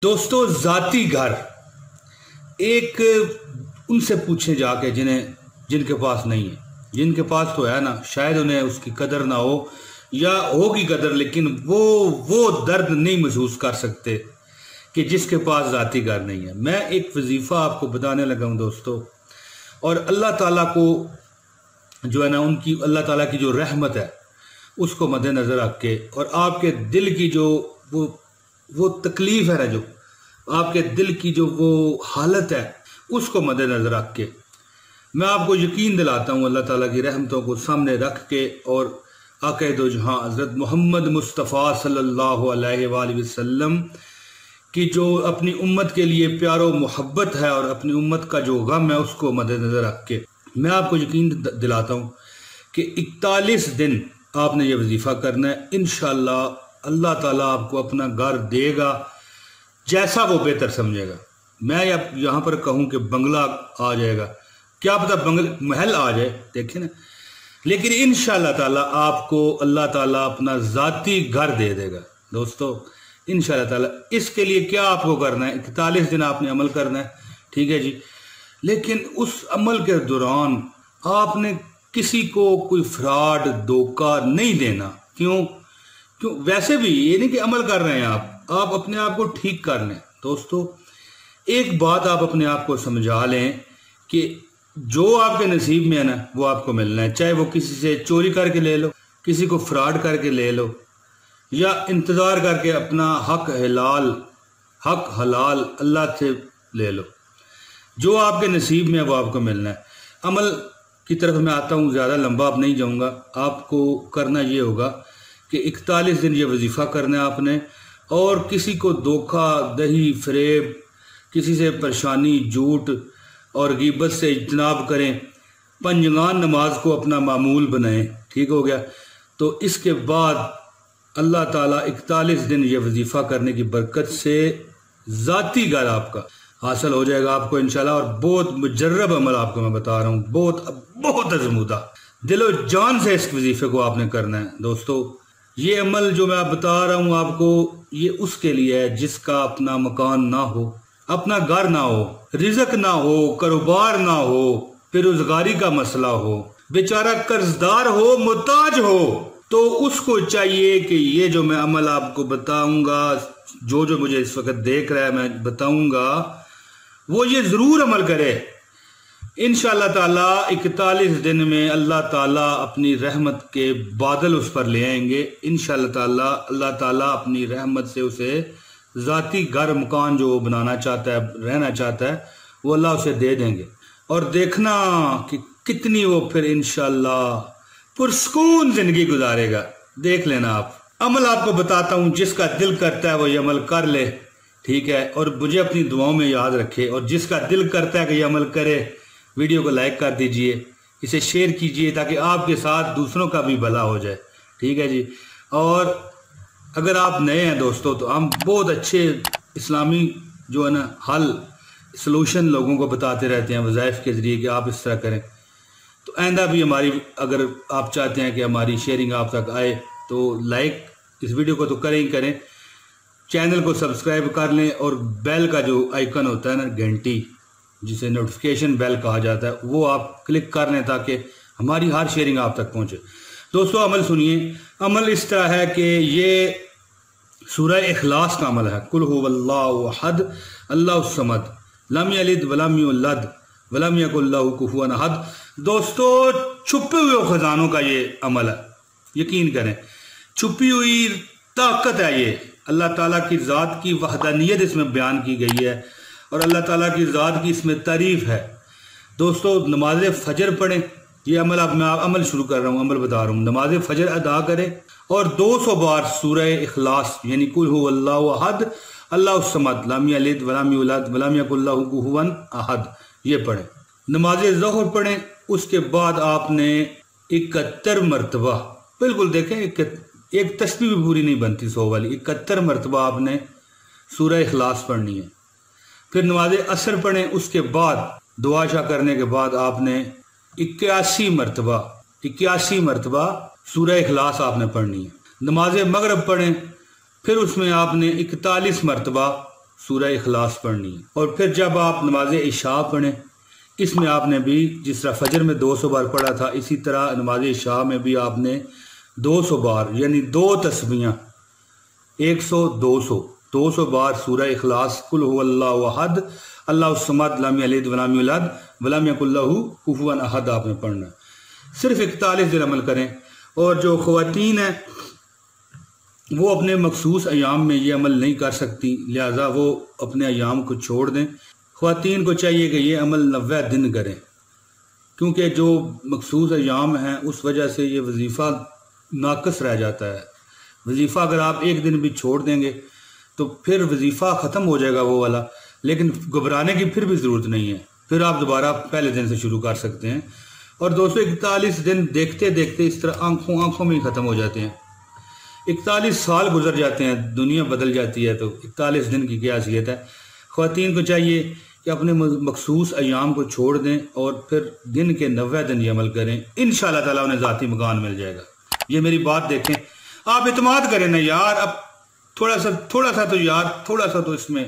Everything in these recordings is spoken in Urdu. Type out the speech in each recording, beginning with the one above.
دوستو ذاتی گھر ایک ان سے پوچھیں جا کے جن کے پاس نہیں ہے. جن کے پاس تو ہے نا شاید انہیں اس کی قدر نہ ہو یا ہوگی قدر، لیکن وہ درد نہیں محسوس کر سکتے کہ جس کے پاس ذاتی گھر نہیں ہے. میں ایک وظیفہ آپ کو بتانے لگا ہوں دوستو، اور اللہ تعالیٰ کو جو ہے نا اللہ تعالیٰ کی جو رحمت ہے اس کو مد نظر رکھ کے، اور آپ کے دل کی جو وہ تکلیف ہے نا، جو آپ کے دل کی جو وہ حالت ہے اس کو مد نظر رکھ کے میں آپ کو یقین دلاتا ہوں اللہ تعالیٰ کی رحمتوں کو سامنے رکھ کے، اور آقا دو جہاں حضرت محمد مصطفیٰ صلی اللہ علیہ وآلہ وسلم کی جو اپنی امت کے لیے پیار و محبت ہے اور اپنی امت کا جو غم ہے اس کو مد نظر رکھ کے میں آپ کو یقین دلاتا ہوں کہ 41 دن آپ نے یہ وظیفہ کرنا ہے. انشاءاللہ اللہ تعالیٰ آپ کو اپنا گھر دے گا جیسا وہ بہتر سمجھے گا. میں یہاں پر کہوں کہ بنگلہ آ جائے گا، کیا پتہ محل آ جائے، دیکھیں نا، لیکن انشاءاللہ تعالیٰ آپ کو اللہ تعالیٰ اپنا ذاتی گھر دے دے گا. دوستو انشاءاللہ تعالیٰ اس کے لیے کیا آپ کو کرنا ہے، 41 دن آپ نے عمل کرنا ہے، ٹھیک ہے جی. لیکن اس عمل کے دوران آپ نے کسی کو کوئی فراڈ دھوکہ نہیں دینا. کیوں ویسے بھی یہ نہیں کہ عمل کر رہے ہیں آپ اپنے آپ کو ٹھیک کر لیں. دوستو ایک بات آپ اپنے آپ کو سمجھا لیں کہ جو آپ کے نصیب میں ہے نا وہ آپ کو ملنا ہے، چاہے وہ کسی سے چوری کر کے لے لو، کسی کو فراڈ کر کے لے لو، یا انتظار کر کے اپنا حق حلال اللہ سے لے لو. جو آپ کے نصیب میں ہے وہ آپ کو ملنا ہے. عمل کی طرف میں آتا ہوں، زیادہ لمبا اب نہیں جاؤں گا. آپ کو کرنا یہ ہوگا کہ 41 دن یہ وظیفہ کرنا ہے آپ نے، اور کسی کو دھوکہ دہی فریب، کسی سے پریشانی جھوٹ اور غیبت سے اجتناب کریں. پنجگان نماز کو اپنا معمول بنائیں، ٹھیک ہو گیا. تو اس کے بعد اللہ تعالیٰ 41 دن یہ وظیفہ کرنے کی برکت سے ذاتی گھر آپ کا حاصل ہو جائے گا آپ کو انشاءاللہ. اور بہت مجرب عمل آپ کو میں بتا رہا ہوں، بہت ازمودہ دل و جان سے اس وظیفے کو آپ نے کرنا ہے. دوستو یہ عمل جو میں بتا رہا ہوں آپ کو، یہ اس کے لیے ہے جس کا اپنا مکان نہ ہو، اپنا گھر نہ ہو، رزق نہ ہو، کاروبار نہ ہو، بے روزگاری کا مسئلہ ہو، بیچارہ قرضدار ہو، محتاج ہو. تو اس کو چاہیے کہ یہ جو میں عمل آپ کو بتاؤں گا، جو مجھے اس وقت دیکھ رہا ہے میں بتاؤں گا، وہ یہ ضرور عمل کرے. انشاءاللہ تعالیٰ 41 دن میں اللہ تعالیٰ اپنی رحمت کے بادل اس پر لے آئیں گے. انشاءاللہ تعالیٰ اللہ تعالیٰ اپنی رحمت سے اسے ذاتی گھر مکان جو بنانا چاہتا ہے، رہنا چاہتا ہے، وہ اللہ اسے دے دیں گے. اور دیکھنا کہ کتنی وہ پھر انشاءاللہ پرسکون زندگی گزارے گا. دیکھ لینا آپ. عمل آپ کو بتاتا ہوں، جس کا دل کرتا ہے وہ یہ عمل کر لے، ٹھیک ہے، اور مجھے اپنی دعاؤں میں یاد رکھے. اور جس کا دل کرتا ہے کہ یہ عمل کرے، ویڈیو کو لائک کر دیجئے، اسے شیئر کیجئے تاکہ آپ کے ساتھ دوسروں کا بھی بھلا ہو جائے، ٹھیک ہے جی. اور اگر آپ نئے ہیں دوستو تو ہم بہت اچھے اسلامی جو ہے نا حل سلوشن لوگوں کو بتاتے رہتے ہیں وظائف کے ذریعے کہ آپ اس طرح کریں. تو آئندہ بھی اگر آپ چاہتے ہیں کہ ہماری شیئرنگ آپ تک آئے تو لائک اس ویڈیو کو تو کریں ہی کریں، چینل کو سبسکرائب کر لیں، اور بیل کا جو آئیکن ہوتا ہے نا، گھنٹی جسے نوٹیفیکیشن بیل کہا جاتا ہے، وہ آپ کلک کر لیں تاکہ ہماری ہر شیئرنگ آپ تک پہنچے. دوستو عمل سنیے. عمل اس طرح ہے کہ یہ سورہ اخلاص کا عمل ہے. قل هو اللہ احد اللہ الصمد لم یلد ولم یولد ولم یکن لہ کفوا احد. دوستو چھپے ہوئے خزانوں کا یہ عمل ہے، یقین کریں، چھپی ہوئی طاقت ہے. یہ اللہ تعالیٰ کی ذات کی وحدانیت اس میں بیان کی گئی ہے، اور اللہ تعالیٰ کی ذات کی اس میں تعریف ہے. دوستو نماز فجر پڑھیں. یہ عمل اب میں عمل شروع کر رہا ہوں، عمل بتا رہا ہوں. نماز فجر ادا کریں اور 200 بار سورہ اخلاص یعنی قل هو اللہ احد اللہ الصمد لم یلد ولم یولد ولم یکن لہ کفوا احد یہ پڑھیں. نماز ظہر پڑھیں. اس کے بعد آپ نے 71 مرتبہ، بالکل دیکھیں ایک تسبیح بھی پوری نہیں بنتی 100 والی، 71 مرتبہ آپ نے سورہ اخلاص پڑھنی ہے. پھر نماز عصر پڑھیں. اس کے بعد دعا شاہ کرنے کے بعد آپ نے 81 مرتبہ سورہ اخلاص آپ نے پڑھنی ہے. نماز مغرب پڑھیں. پھر اس میں آپ نے 41 مرتبہ سورہ اخلاص پڑھنی ہے۔ اور پھر جب آپ نماز عشاء پڑھیں، اس میں آپ نے بھی جس طرح فجر میں 200 بار پڑھا تھا، اسی طرح نماز عشاء میں بھی آپ نے 200 بار یعنی 2 تسبیحاں 200 بار سورہ اخلاص قل هو اللہ احد اللہ الصمد لم یلد ولم یولد ولم یکن لہ کفوا احد آپ نے پڑھنا ہے۔ صرف 41 دن عمل کریں۔ اور جو خواتین ہیں وہ اپنے مخصوص ایام میں یہ عمل نہیں کر سکتی، لہذا وہ اپنے ایام کو چھوڑ دیں۔ خواتین کو چاہیے کہ یہ عمل 90 دن کریں، کیونکہ جو مخصوص ایام ہیں اس وجہ سے یہ وظیفہ ناقص رہ جاتا ہے۔ وظیفہ اگر آپ ایک دن بھی چھوڑ دیں گے تو پھر وظیفہ ختم ہو جائے گا وہ والا، لیکن گھبرانے کی پھر بھی ضرورت نہیں ہے، پھر آپ دوبارہ پہلے دن سے شروع کر سکتے ہیں۔ اور 241 دن دیکھتے دیکھتے اس طرح آنکھوں میں ہی ختم ہو جاتے ہیں۔ 41 سال گزر جاتے ہیں، دنیا بدل جاتی ہے، تو 41 دن کی کیا حیثیت ہے۔ خواتین کو چاہیے کہ اپنے مخصوص ایام کو چھوڑ دیں اور پھر دن کے 90 دن یہ عمل کریں، انشاءاللہ تعالیٰ انہیں ذاتی مکان مل جائے گا۔ یہ میری بات دیکھیں، آپ اعتماد کریں نا یار، اب تھوڑا سا تو اس میں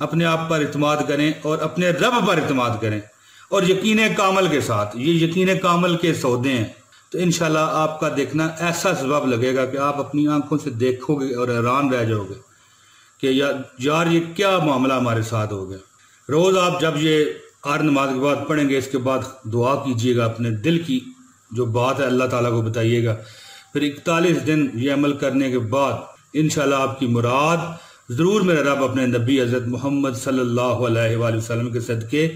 اپنے آپ پر اعتماد کریں اور اپنے رب پر اعتماد کریں، اور یقین کامل کے ساتھ، یہ یقین کامل کے سودے ہیں، تو انشاءاللہ آپ کا دیکھنا ایسا سبب لگے گا کہ آپ اپنی آنکھوں سے دیکھو گے اور حیران رہ جاؤ گے کہ یار یہ کیا معاملہ ہمارے ساتھ ہو گیا۔ روز آپ جب یہ ہر نماز کے بعد پڑھیں گے، اس کے بعد دعا کیجئے گا، اپنے دل کی جو بات ہے اللہ تعالیٰ کو بتائیے گا۔ پھر 41 دن یہ عمل کرنے کے بعد انشاءاللہ آپ کی مراد ضرور میرا رب اپنے نبی حضرت محمد صلی اللہ علیہ وآلہ وسلم کے صدقے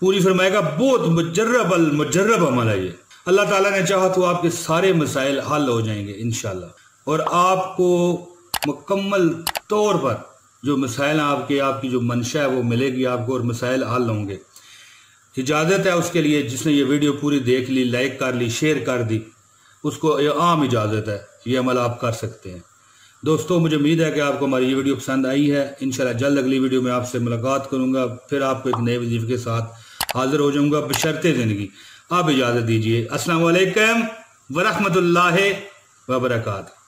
پوری فرمائے گا۔ بہت مجرب عمل ہے یہ، اللہ تعالیٰ نے چاہا تو آپ کے سارے مسائل حل ہو جائیں گے انشاءاللہ، اور آپ کو مکمل طور پر جو مسائل ہیں آپ کی جو منشا ہے وہ ملے گی آپ کو، اور مسائل حل ہوں گے۔ اجازت ہے اس کے لیے، جس نے یہ ویڈیو پوری دیکھ لی، لائک کر لی، شیئر کر دی، اس کو یہ عام اجازت ہے، یہ عمل آپ کر سکتے ہیں۔ دوستو مجھے امید ہے کہ آپ کو ہماری یہ ویڈیو پسند آئی ہے۔ انشاءاللہ جلد اگلی ویڈیو میں آپ سے ملاقات کروں گا، پھر آپ کو ایک نئے وظیفے کے ساتھ حاضر ہو جاؤں گا بشرط زندگی۔ آپ اجازت دیجیے۔ السلام علیکم ورحمۃ اللہ وبرکاتہ۔